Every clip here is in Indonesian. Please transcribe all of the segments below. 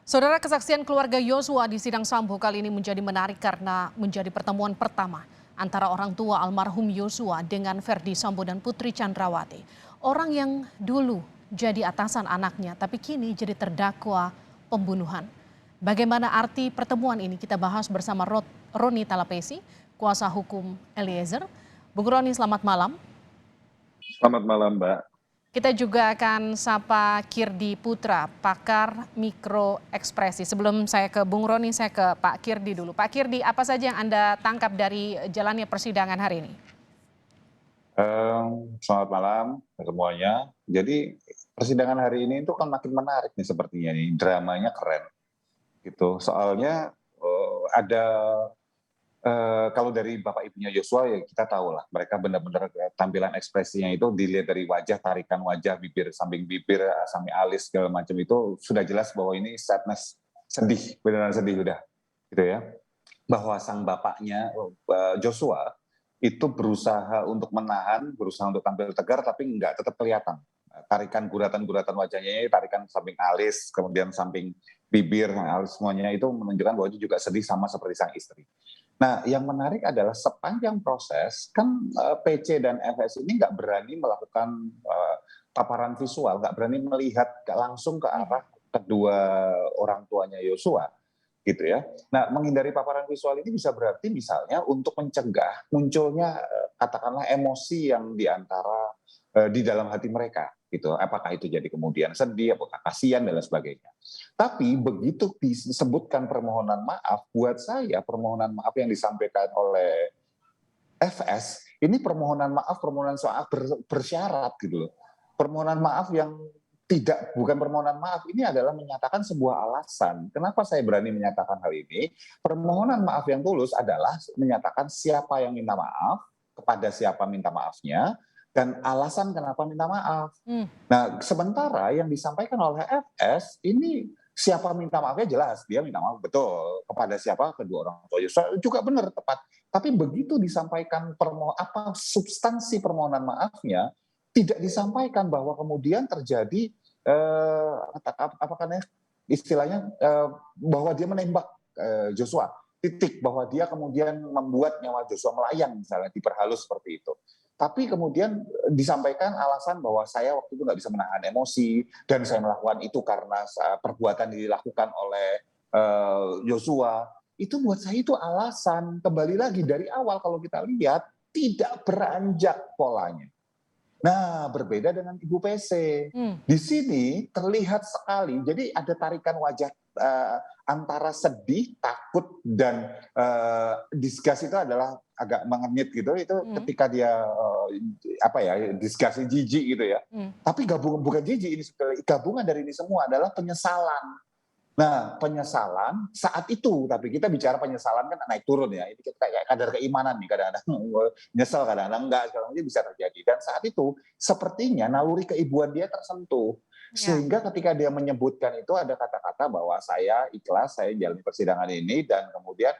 Saudara, kesaksian keluarga Yosua di sidang Sambo kali ini menjadi menarik karena menjadi pertemuan pertama antara orang tua almarhum Yosua dengan Verdi Sambo dan Putri Chandrawati. Orang yang dulu jadi atasan anaknya tapi kini jadi terdakwa pembunuhan. Bagaimana arti pertemuan ini kita bahas bersama Roni Talapesi, kuasa hukum Eliezer. Bung Roni, selamat malam. Selamat malam, Mbak. Kita juga akan sapa Kirdi Putra, pakar mikro ekspresi. Sebelum saya ke Bung Roni, saya ke Pak Kirdi dulu. Pak Kirdi, apa saja yang Anda tangkap dari jalannya persidangan hari ini? Selamat malam semuanya. Jadi persidangan hari ini itu kan makin menarik nih sepertinya nih, dramanya keren gitu. Soalnya ada kalau dari bapak ibunya Yosua ya kita tahu lah mereka benar-benar tampilan ekspresinya itu dilihat dari wajah, tarikan wajah, bibir samping bibir, sampai alis segala macam itu sudah jelas bahwa ini sadness, sedih, beneran sedih udah gitu ya. Bahwa sang bapaknya Joshua itu berusaha untuk menahan, berusaha untuk tampil tegar tapi enggak, tetap kelihatan. Tarikan guratan-guratan wajahnya, tarikan samping alis, kemudian samping bibir, alis semuanya itu menunjukkan bahwa itu juga sedih sama seperti sang istri. Nah, yang menarik adalah sepanjang proses kan PC dan FS ini nggak berani melakukan paparan visual, nggak berani melihat langsung ke arah kedua orang tuanya Yosua, gitu ya. Nah, menghindari paparan visual ini bisa berarti misalnya untuk mencegah munculnya katakanlah emosi yang diantara di dalam hati mereka, gitu. Apakah itu jadi kemudian sedih, apakah kasihan dan lain sebagainya. Tapi begitu disebutkan permohonan maaf, buat saya permohonan maaf yang disampaikan oleh FS ini permohonan maaf, permohonan soal bersyarat gitu loh. Permohonan maaf yang bukan permohonan maaf, ini adalah menyatakan sebuah alasan. Kenapa saya berani menyatakan hal ini? Permohonan maaf yang tulus adalah menyatakan siapa yang minta maaf, kepada siapa minta maafnya, dan alasan kenapa minta maaf. Nah, sementara yang disampaikan oleh FS ini siapa minta maafnya jelas, dia minta maaf betul kepada siapa, kedua orang tua Yosua juga benar tepat. Tapi begitu disampaikan substansi permohonan maafnya tidak disampaikan bahwa kemudian terjadi apa kan istilahnya bahwa dia menembak Joshua, titik bahwa dia kemudian membuat nyawa Joshua melayang misalnya diperhalus seperti itu. Tapi kemudian disampaikan alasan bahwa saya waktu itu nggak bisa menahan emosi dan saya melakukan itu karena perbuatan dilakukan oleh Joshua. Itu buat saya itu alasan, kembali lagi dari awal kalau kita lihat tidak beranjak polanya. Nah, berbeda dengan Ibu PC. Di sini terlihat sekali, jadi ada tarikan wajah antara sedih, takut, dan disgust itu adalah agak mengemit gitu. Itu ketika dia disgust, jijik gitu ya. Tapi bukan jijik, ini gabungan dari ini semua adalah penyesalan. Nah, penyesalan saat itu, tapi kita bicara penyesalan kan naik turun ya. Ini kayak kadar keimanan nih, kadang-kadang nyesel, kadang-kadang enggak, sekarang ini bisa terjadi. Dan saat itu sepertinya naluri keibuan dia tersentuh. Sehingga ketika dia menyebutkan itu ada kata-kata bahwa saya ikhlas, saya jalani persidangan ini dan kemudian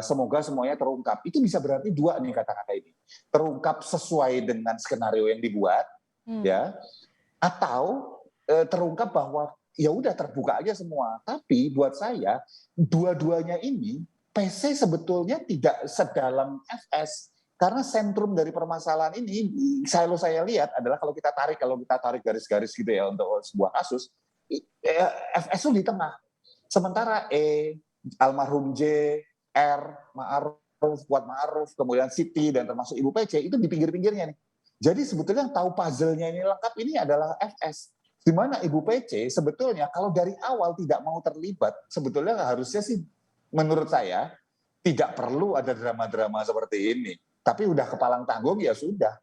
semoga semuanya terungkap. Itu bisa berarti dua nih kata-kata ini. Terungkap sesuai dengan skenario yang dibuat, ya, atau terungkap bahwa ya udah terbuka aja semua. Tapi buat saya dua-duanya ini PC sebetulnya tidak sedalam FS karena sentrum dari permasalahan ini saya lihat adalah kalau kita tarik garis-garis gitu ya untuk sebuah kasus, FS itu di tengah. Sementara almarhum J, R, Ma'ruf, Kuat Ma'ruf, kemudian Siti dan termasuk Ibu PC itu di pinggir-pinggirnya nih. Jadi sebetulnya yang tahu puzzle-nya ini lengkap ini adalah FS. Di mana Ibu PC sebetulnya kalau dari awal tidak mau terlibat, sebetulnya harusnya sih menurut saya tidak perlu ada drama-drama seperti ini. Tapi udah kepalang tanggung ya sudah.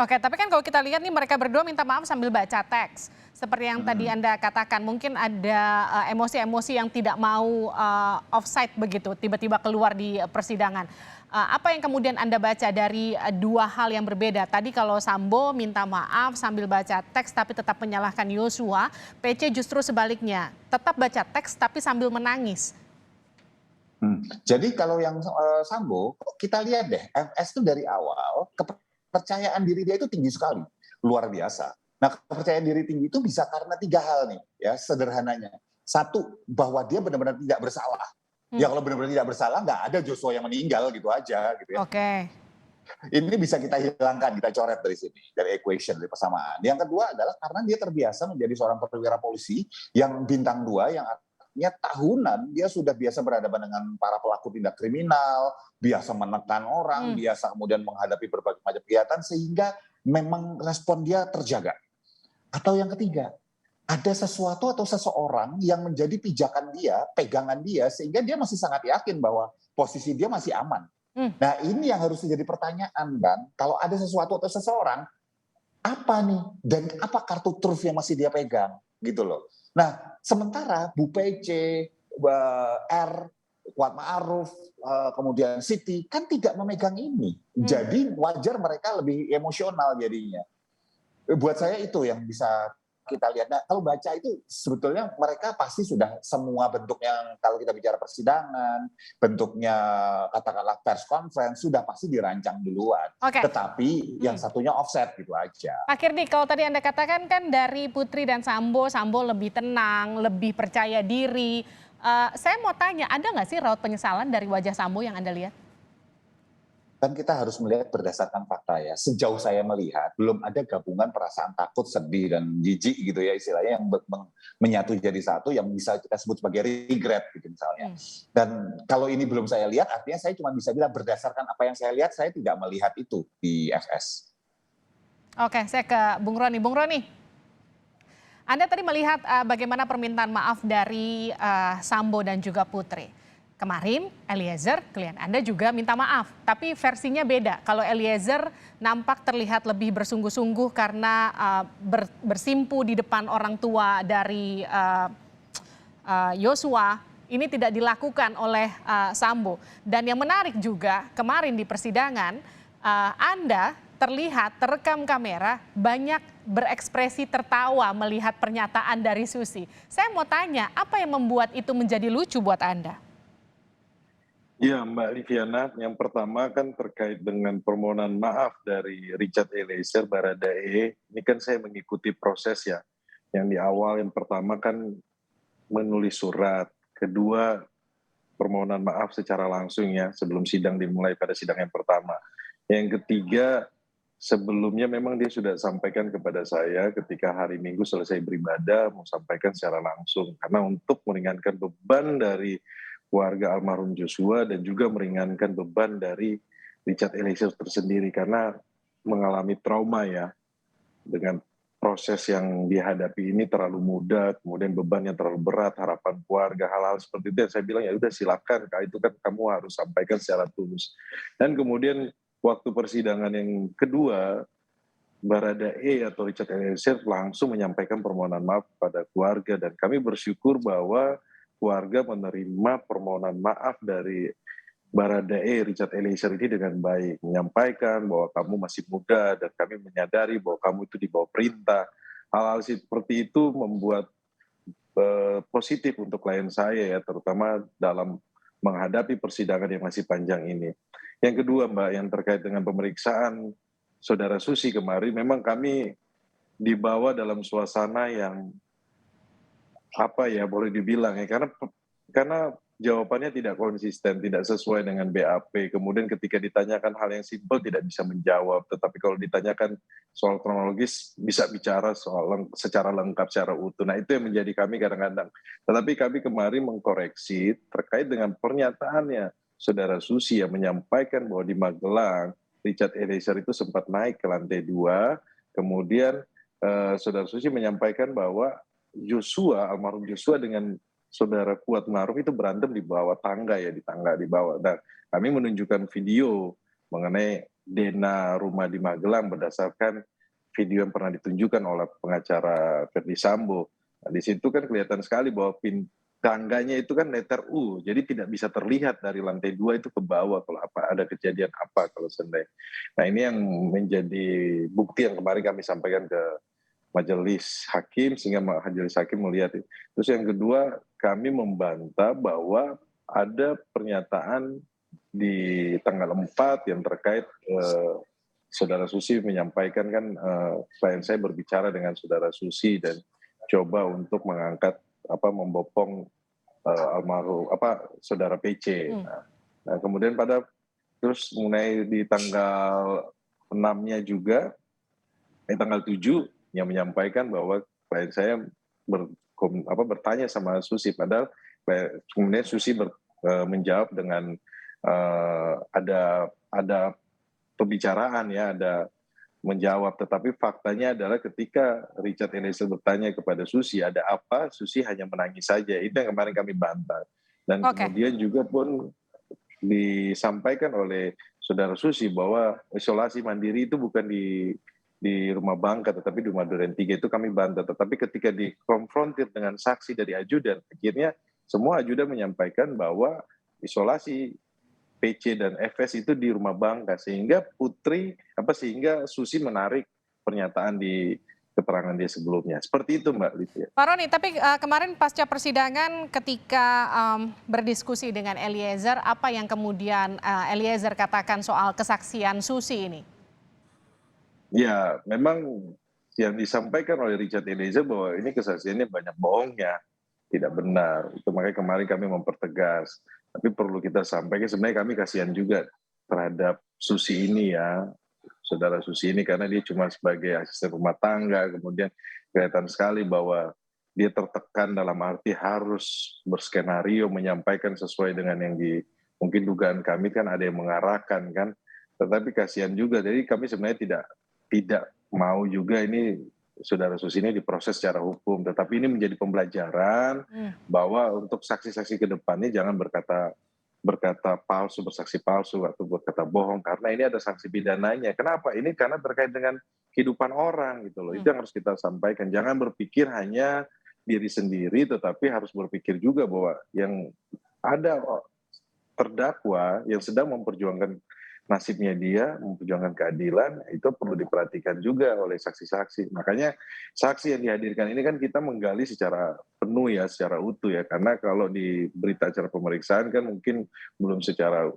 Oke, tapi kan kalau kita lihat nih mereka berdua minta maaf sambil baca teks. Seperti yang tadi Anda katakan, mungkin ada emosi-emosi yang tidak mau offside begitu, tiba-tiba keluar di persidangan. Apa yang kemudian Anda baca dari dua hal yang berbeda? Tadi kalau Sambo minta maaf sambil baca teks tapi tetap menyalahkan Yosua, PC justru sebaliknya, tetap baca teks tapi sambil menangis. Jadi kalau yang Sambo, kita lihat deh, FS itu dari awal kepercayaan diri dia itu tinggi sekali, luar biasa. Nah, kepercayaan diri tinggi itu bisa karena tiga hal nih, ya sederhananya. Satu, bahwa dia benar-benar tidak bersalah. Ya kalau benar-benar tidak bersalah, nggak ada Joshua yang meninggal gitu aja gitu ya. Oke. Ini bisa kita hilangkan, kita coret dari sini, dari equation, dari persamaan. Yang kedua adalah karena dia terbiasa menjadi seorang perwira polisi yang bintang 2, yang artinya tahunan dia sudah biasa berhadapan dengan para pelaku tindak kriminal, biasa menekan orang, biasa kemudian menghadapi berbagai macam kegiatan, sehingga memang respon dia terjaga. Atau yang ketiga, ada sesuatu atau seseorang yang menjadi pijakan dia, pegangan dia, sehingga dia masih sangat yakin bahwa posisi dia masih aman. Nah ini yang harus menjadi pertanyaan kan, kalau ada sesuatu atau seseorang, apa nih? Dan apa kartu truf yang masih dia pegang? Gitu loh. Nah sementara Bu Pece, R, Kuat Ma'ruf, kemudian Siti, kan tidak memegang ini. Jadi wajar mereka lebih emosional jadinya. Buat saya itu yang bisa kita lihat. Nah, kalau baca itu sebetulnya mereka pasti sudah semua bentuk yang kalau kita bicara persidangan, bentuknya katakanlah press conference sudah pasti dirancang duluan. Oke. Tetapi yang satunya offset gitu aja. Pak Kirdi, kalau tadi Anda katakan kan dari Putri dan Sambo lebih tenang, lebih percaya diri. Saya mau tanya, ada nggak sih raut penyesalan dari wajah Sambo yang Anda lihat? Kan kita harus melihat berdasarkan fakta ya. Sejauh saya melihat, belum ada gabungan perasaan takut, sedih, dan jijik gitu ya istilahnya yang menyatu jadi satu yang bisa kita sebut sebagai regret gitu misalnya. Dan kalau ini belum saya lihat, artinya saya cuma bisa bilang berdasarkan apa yang saya lihat, saya tidak melihat itu di FS. Oke, saya ke Bung Roni. Bung Roni, Anda tadi melihat bagaimana permintaan maaf dari Sambo dan juga Putri. Kemarin Eliezer, klien Anda juga minta maaf, tapi versinya beda. Kalau Eliezer nampak terlihat lebih bersungguh-sungguh karena bersimpu di depan orang tua dari Yosua, ini tidak dilakukan oleh Sambo. Dan yang menarik juga kemarin di persidangan, Anda terlihat terekam kamera banyak berekspresi tertawa melihat pernyataan dari Susi. Saya mau tanya, apa yang membuat itu menjadi lucu buat Anda? Ya Mbak Liviana, yang pertama kan terkait dengan permohonan maaf dari Richard Eliezer Baradae. Ini kan saya mengikuti proses ya. Yang di awal yang pertama kan menulis surat. Kedua permohonan maaf secara langsung ya sebelum sidang dimulai pada sidang yang pertama. Yang ketiga sebelumnya memang dia sudah sampaikan kepada saya ketika hari Minggu selesai beribadah mau sampaikan secara langsung. Karena untuk meringankan beban dari keluarga almarhum Joshua dan juga meringankan beban dari Richard Eliezer tersendiri karena mengalami trauma ya dengan proses yang dihadapi ini terlalu muda, kemudian bebannya terlalu berat, harapan keluarga, hal-hal seperti itu. Saya bilang ya udah silakan, itu kan kamu harus sampaikan secara tulus. Dan kemudian waktu persidangan yang kedua, Baradae atau Richard Eliezer langsung menyampaikan permohonan maaf kepada keluarga dan kami bersyukur bahwa keluarga menerima permohonan maaf dari Baradae Richard Eliezer ini dengan baik, menyampaikan bahwa kamu masih muda dan kami menyadari bahwa kamu itu di bawah perintah. Hal-hal seperti itu membuat positif untuk klien saya ya, terutama dalam menghadapi persidangan yang masih panjang ini. Yang kedua Mbak, yang terkait dengan pemeriksaan Saudara Susi kemarin, memang kami dibawa dalam suasana yang apa ya boleh dibilang ya karena jawabannya tidak konsisten, tidak sesuai dengan BAP. Kemudian ketika ditanyakan hal yang simpel tidak bisa menjawab, tetapi kalau ditanyakan soal kronologis bisa bicara secara lengkap, secara utuh. Nah itu yang menjadi kami kadang-kadang. Tetapi kami kemarin mengkoreksi terkait dengan pernyataannya Saudara Susi yang menyampaikan bahwa di Magelang Richard Eliezer itu sempat naik ke lantai 2, kemudian Saudara Susi menyampaikan bahwa Joshua, almarhum Joshua dengan Saudara Kuat Ma'ruf itu berantem di bawah tangga ya, di tangga di bawah. Dan kami menunjukkan video mengenai denah rumah di Magelang berdasarkan video yang pernah ditunjukkan oleh pengacara Ferdy Sambo. Nah, di situ kan kelihatan sekali bahwa tangganya itu kan letter U, jadi tidak bisa terlihat dari lantai 2 itu ke bawah kalau ada kejadian apa kalau seandainya. Nah ini yang menjadi bukti yang kemarin kami sampaikan ke majelis hakim sehingga majelis hakim melihat itu. Terus yang kedua kami membantah bahwa ada pernyataan di tanggal 4 yang terkait Saudara Susi menyampaikan kan klien saya berbicara dengan Saudara Susi dan coba untuk mengangkat membopong almarhum saudara PC. Nah, kemudian terus mulai di tanggal 6-nya juga, tanggal 7 yang menyampaikan bahwa klien saya bertanya sama Susi, padahal kemudian Susi menjawab dengan ada pembicaraan ya, ada menjawab, tetapi faktanya adalah ketika Richard Eliezer bertanya kepada Susi ada apa, Susi hanya menangis saja. Itu yang kemarin kami bantah. Dan kemudian juga pun disampaikan oleh saudara Susi bahwa isolasi mandiri itu bukan di rumah Bangka tetapi di rumah Duren 3, itu kami bantah. Tetapi ketika dikonfrontir dengan saksi dari ajudan, akhirnya semua ajudan menyampaikan bahwa isolasi PC dan FS itu di rumah Bangka, sehingga sehingga Susi menarik pernyataan di keterangan dia sebelumnya. Seperti itu Mbak Livia. Pak Roni, tapi kemarin pasca persidangan ketika berdiskusi dengan Eliezer, apa yang kemudian Eliezer katakan soal kesaksian Susi ini? Ya, memang yang disampaikan oleh Richard Eliezer bahwa ini kesaksiannya banyak bohongnya, tidak benar. Itu makanya kemarin kami mempertegas. Tapi perlu kita sampaikan, sebenarnya kami kasihan juga terhadap Susi ini ya, saudara Susi ini, karena dia cuma sebagai asisten rumah tangga, kemudian kelihatan sekali bahwa dia tertekan dalam arti harus berskenario menyampaikan sesuai dengan yang mungkin dugaan kami kan ada yang mengarahkan kan, tetapi kasihan juga. Jadi kami sebenarnya tidak mau juga ini saudara Susi ini diproses secara hukum, tetapi ini menjadi pembelajaran bahwa untuk saksi-saksi ke depannya jangan berkata palsu, bersaksi palsu atau berkata bohong, karena ini ada sanksi pidananya. Kenapa? Ini karena terkait dengan kehidupan orang gitu loh. Itu yang harus kita sampaikan. Jangan berpikir hanya diri sendiri, tetapi harus berpikir juga bahwa yang ada terdakwa yang sedang memperjuangkan nasibnya dia, memperjuangkan keadilan, itu perlu diperhatikan juga oleh saksi-saksi. Makanya saksi yang dihadirkan ini kan kita menggali secara penuh ya, secara utuh ya. Karena kalau di berita acara pemeriksaan kan mungkin belum secara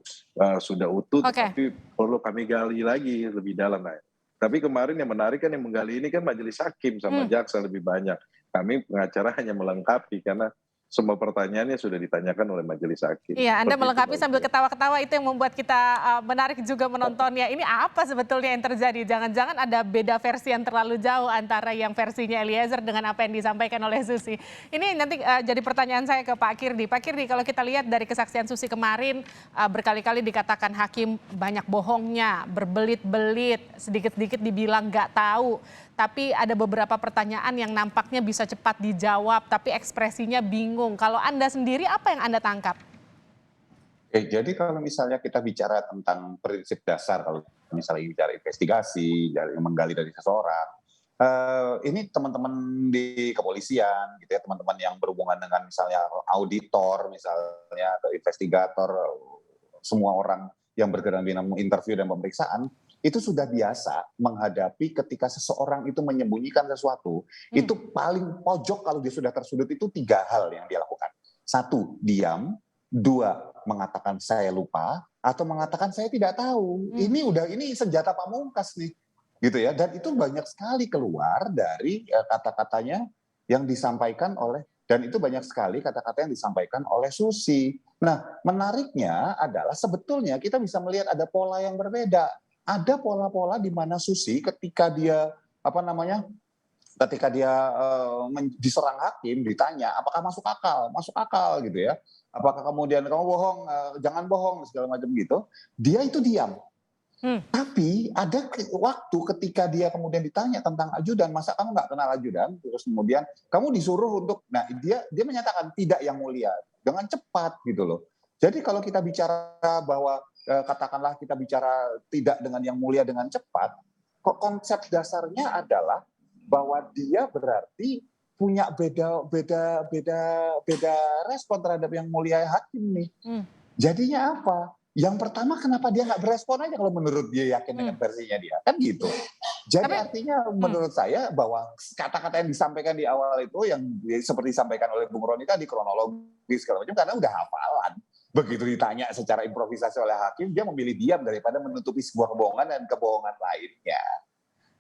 sudah utuh, tapi perlu kami gali lagi lebih dalam. Nah, tapi kemarin yang menarik kan yang menggali ini kan majelis hakim sama jaksa lebih banyak. Kami pengacara hanya melengkapi karena semua pertanyaannya sudah ditanyakan oleh majelis hakim. Iya, Anda melengkapi sambil ketawa-ketawa, itu yang membuat kita menarik juga menontonnya. Ini apa sebetulnya yang terjadi? Jangan-jangan ada beda versi yang terlalu jauh antara yang versinya Eliezer dengan apa yang disampaikan oleh Susi. Ini nanti jadi pertanyaan saya ke Pak Kirdi. Pak Kirdi, kalau kita lihat dari kesaksian Susi kemarin, berkali-kali dikatakan hakim banyak bohongnya, berbelit-belit, sedikit-sedikit dibilang nggak tahu. Tapi ada beberapa pertanyaan yang nampaknya bisa cepat dijawab, tapi ekspresinya bingung. Kalau Anda sendiri, apa yang Anda tangkap? Jadi kalau misalnya kita bicara tentang prinsip dasar, kalau misalnya bicara investigasi, menggali dari seseorang, ini teman-teman di kepolisian, gitu ya, teman-teman yang berhubungan dengan misalnya auditor, misalnya atau investigator, semua orang yang bergerak di dalam interview dan pemeriksaan, itu sudah biasa menghadapi ketika seseorang itu menyembunyikan sesuatu, itu paling pojok kalau dia sudah tersudut itu 3 hal yang dia lakukan. 1, diam. 2, mengatakan saya lupa, atau mengatakan saya tidak tahu. Ini senjata pamungkas nih, gitu ya. Dan itu banyak sekali keluar dari kata-katanya yang disampaikan oleh, dan itu banyak sekali kata-kata yang disampaikan oleh Susi. Nah, menariknya adalah sebetulnya kita bisa melihat ada pola yang berbeda. Ada pola-pola di mana Susi ketika dia diserang hakim, ditanya apakah masuk akal gitu ya, apakah kemudian kamu bohong, jangan bohong segala macam gitu, dia itu diam. Tapi ada waktu ketika dia kemudian ditanya tentang ajudan, masa kamu nggak kenal ajudan, terus kemudian kamu disuruh untuk, nah dia menyatakan tidak yang mulia, dengan cepat gitu loh. Jadi kalau kita bicara bahwa katakanlah kita bicara tidak dengan yang mulia dengan cepat, konsep dasarnya adalah bahwa dia berarti punya beda respon terhadap yang mulia hakim nih. Jadinya apa? Yang pertama, kenapa dia nggak berespon aja kalau menurut dia yakin dengan versinya dia, kan gitu. Jadi artinya menurut saya bahwa kata-kata yang disampaikan di awal itu yang seperti disampaikan oleh Bung Roni tadi, kronologis segala macam, karena udah hafalan. Begitu ditanya secara improvisasi oleh hakim, dia memilih diam daripada menutupi sebuah kebohongan dan kebohongan lainnya.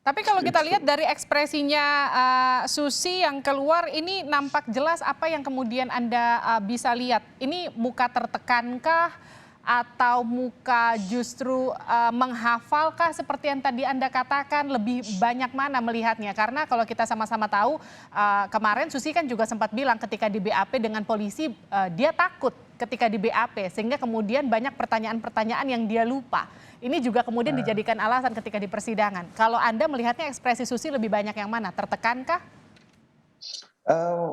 Tapi kalau kita lihat dari ekspresinya Susi yang keluar ini nampak jelas apa yang kemudian Anda bisa lihat. Ini muka tertekankah atau muka justru menghafalkah seperti yang tadi Anda katakan, lebih banyak mana melihatnya? Karena kalau kita sama-sama tahu kemarin Susi kan juga sempat bilang ketika di BAP dengan polisi dia takut ketika di BAP sehingga kemudian banyak pertanyaan-pertanyaan yang dia lupa. Ini juga kemudian dijadikan alasan ketika di persidangan. Kalau Anda melihatnya ekspresi Susi lebih banyak yang mana? Tertekankah?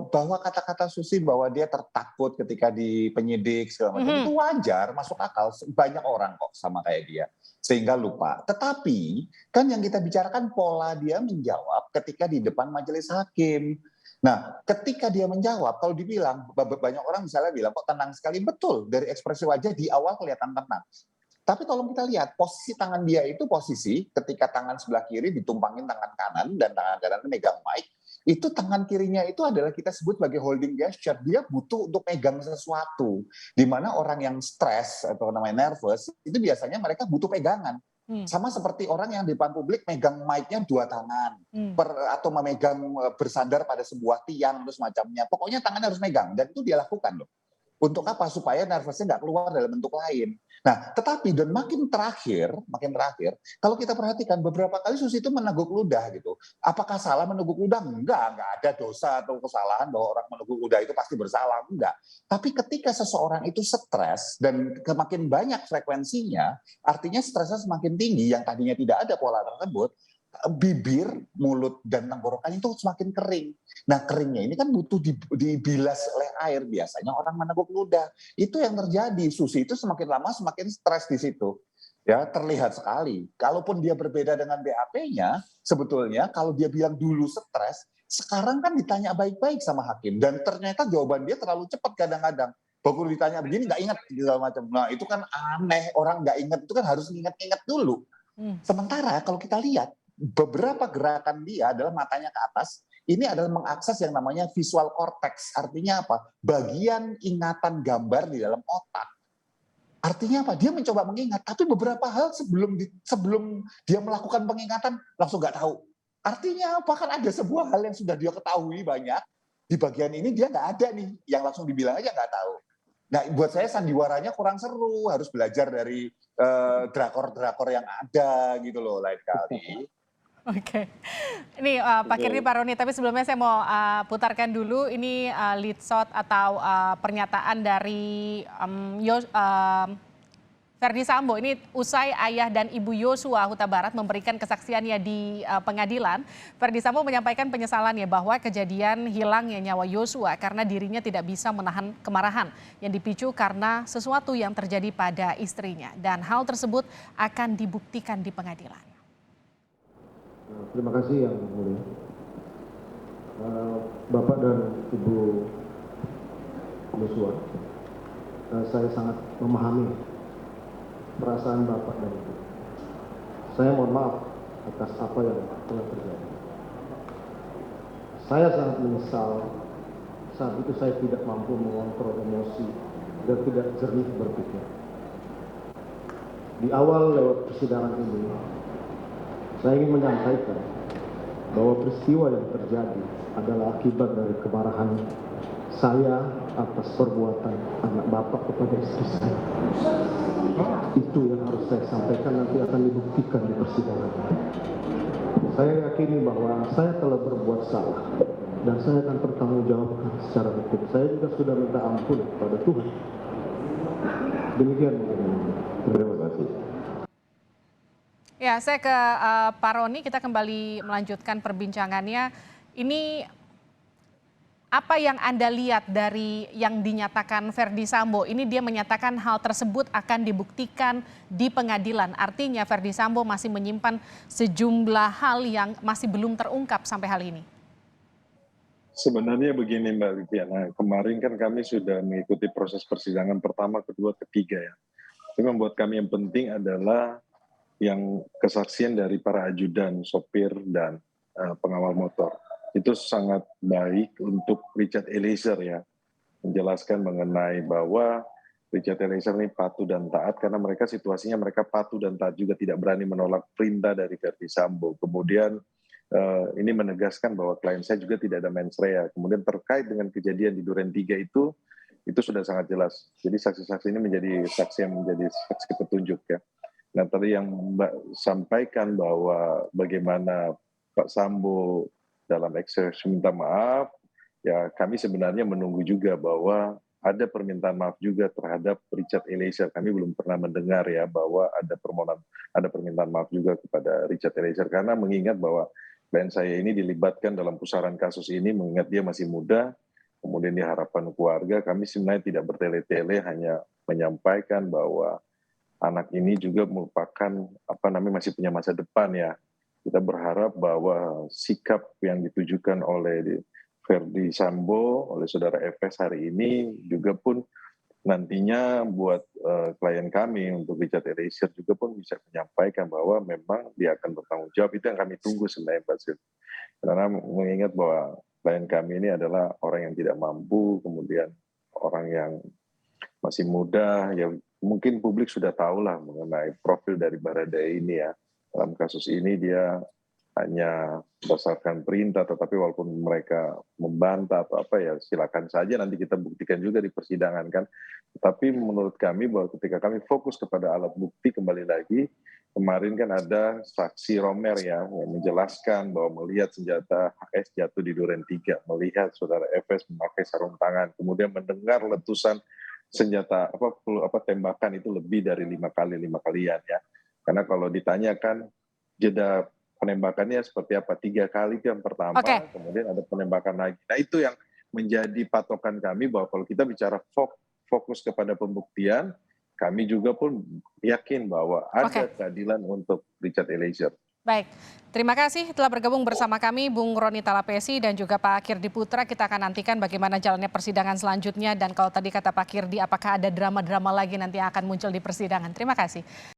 Bahwa kata-kata Susi bahwa dia tertakut ketika di penyidik segala macam itu wajar, masuk akal. Banyak orang kok sama kayak dia sehingga lupa. Tetapi kan yang kita bicarakan pola dia menjawab ketika di depan majelis hakim. Nah, ketika dia menjawab, kalau dibilang banyak orang misalnya bilang kok tenang sekali, betul dari ekspresi wajah di awal kelihatan tenang. Tapi tolong kita lihat posisi tangan dia itu posisi ketika tangan sebelah kiri ditumpangin tangan kanan dan tangan kanan megang mic, itu tangan kirinya itu adalah kita sebut sebagai holding gesture. Dia butuh untuk megang sesuatu. Di mana orang yang stres atau namanya nervous itu biasanya mereka butuh pegangan. Sama seperti orang yang di depan publik megang mic-nya dua tangan atau memegang bersandar pada sebuah tiang terus macamnya. Pokoknya tangannya harus megang dan itu dia lakukan loh. Untuk apa? Supaya nervousnya nggak keluar dalam bentuk lain. Nah, tetapi dan makin terakhir, kalau kita perhatikan beberapa kali Susi itu meneguk ludah gitu. Apakah salah meneguk ludah? Enggak ada dosa atau kesalahan bahwa orang meneguk ludah itu pasti bersalah, enggak. Tapi ketika seseorang itu stres dan semakin banyak frekuensinya, artinya stresnya semakin tinggi yang tadinya tidak ada pola tersebut, bibir, mulut, dan tenggorokan itu semakin kering. Nah, keringnya ini kan butuh dibilas oleh air. Biasanya orang meneguk ludah. Itu yang terjadi. Susi itu semakin lama semakin stres di situ. Ya, terlihat sekali. Kalaupun dia berbeda dengan BAP-nya, sebetulnya kalau dia bilang dulu stres, sekarang kan ditanya baik-baik sama hakim. Dan ternyata jawaban dia terlalu cepat kadang-kadang. Baru ditanya begini nggak ingat segala macam. Nah, itu kan aneh. Orang nggak ingat itu kan harus ingat-ingat dulu. Sementara kalau kita lihat, beberapa gerakan dia adalah matanya ke atas, ini adalah mengakses yang namanya visual cortex. Artinya apa? Bagian ingatan gambar di dalam otak. Artinya apa? Dia mencoba mengingat, tapi beberapa hal sebelum dia melakukan pengingatan langsung nggak tahu. Artinya apa? Kan ada sebuah hal yang sudah dia ketahui banyak, di bagian ini dia nggak ada nih, yang langsung dibilang aja nggak tahu. Nah, buat saya sandiwaranya kurang seru, harus belajar dari drakor-drakor yang ada gitu loh lain kali. Oke, ini Pak Kirdi, Pak Roni, tapi sebelumnya saya mau putarkan dulu ini lead shot atau pernyataan dari Verdi Sambo. Ini usai ayah dan ibu Yosua Huta Barat memberikan kesaksiannya di pengadilan. Verdi Sambo menyampaikan penyesalannya bahwa kejadian hilangnya nyawa Yosua karena dirinya tidak bisa menahan kemarahan yang dipicu karena sesuatu yang terjadi pada istrinya. Dan hal tersebut akan dibuktikan di pengadilan. Terima kasih yang mulia. Bapak dan Ibu Yosua, saya sangat memahami perasaan Bapak dan Ibu. Saya mohon maaf atas apa yang telah terjadi. Saya sangat menyesal saat itu saya tidak mampu mengontrol emosi dan tidak jernih berpikir. Di awal lewat persidangan ini, saya ingin menyampaikan bahwa peristiwa yang terjadi adalah akibat dari kemarahan saya atas perbuatan anak bapak kepada istri saya. Itu yang harus saya sampaikan, nanti akan dibuktikan di persidangan. Saya yakini bahwa saya telah berbuat salah dan saya akan bertanggungjawabkan secara hukum. Saya juga sudah minta ampun kepada Tuhan. Demikian. Terima kasih. Ya, saya ke Pak Roni, kita kembali melanjutkan perbincangannya. Ini apa yang Anda lihat dari yang dinyatakan Verdi Sambo? Ini dia menyatakan hal tersebut akan dibuktikan di pengadilan. Artinya Verdi Sambo masih menyimpan sejumlah hal yang masih belum terungkap sampai hari ini. Sebenarnya begini Mbak Liviana, kemarin kan kami sudah mengikuti proses persidangan pertama, kedua, ketiga ya. Yang membuat kami yang penting adalah yang kesaksian dari para ajudan, sopir, dan pengawal motor. Itu sangat baik untuk Richard Eliezer ya, menjelaskan mengenai bahwa Richard Eliezer ini patuh dan taat karena situasinya mereka patuh dan taat juga, tidak berani menolak perintah dari Verdi Sambo. Kemudian ini menegaskan bahwa klien saya juga tidak ada mens rea. Kemudian terkait dengan kejadian di Duren 3 itu sudah sangat jelas. Jadi saksi-saksi ini menjadi saksi yang menjadi saksi petunjuk ya. Nah tadi yang Mbak sampaikan bahwa bagaimana Pak Sambo dalam ekspresi minta maaf, ya kami sebenarnya menunggu juga bahwa ada permintaan maaf juga terhadap Richard Eliezer. Kami belum pernah mendengar ya bahwa ada permintaan maaf juga kepada Richard Eliezer, karena mengingat bahwa klien saya ini dilibatkan dalam pusaran kasus ini, mengingat dia masih muda, kemudian di harapan keluarga, kami sebenarnya tidak bertele-tele, hanya menyampaikan bahwa anak ini juga merupakan masih punya masa depan ya. Kita berharap bahwa sikap yang ditujukan oleh Verdi Sambo, oleh saudara FS hari ini juga pun nantinya buat klien kami untuk Richard Eliezer juga pun bisa menyampaikan bahwa memang dia akan bertanggung jawab. Itu yang kami tunggu sebenarnya Pak Sil. Karena mengingat bahwa klien kami ini adalah orang yang tidak mampu, kemudian orang yang masih muda, ya mungkin publik sudah tahu lah mengenai profil dari Baradae ini ya. Dalam kasus ini dia hanya berdasarkan perintah, tetapi walaupun mereka membantah atau apa ya silakan saja, nanti kita buktikan juga di persidangan kan. Tetapi menurut kami bahwa ketika kami fokus kepada alat bukti, kembali lagi kemarin kan ada saksi Romer ya yang menjelaskan bahwa melihat senjata HS jatuh di Duren 3, melihat saudara FS memakai sarung tangan, kemudian mendengar letusan senjata tembakan itu lebih dari 5 kalian ya. Karena kalau ditanyakan jeda penembakannya seperti apa, 3 kali itu yang pertama, kemudian ada penembakan lagi. Nah itu yang menjadi patokan kami bahwa kalau kita bicara fokus kepada pembuktian, kami juga pun yakin bahwa ada keadilan untuk Richard Eliezer. Baik, terima kasih telah bergabung bersama kami Bung Roni Talapesi dan juga Pak Kirdi Putra. Kita akan nantikan bagaimana jalannya persidangan selanjutnya, dan kalau tadi kata Pak Kirdi apakah ada drama-drama lagi nanti yang akan muncul di persidangan. Terima kasih.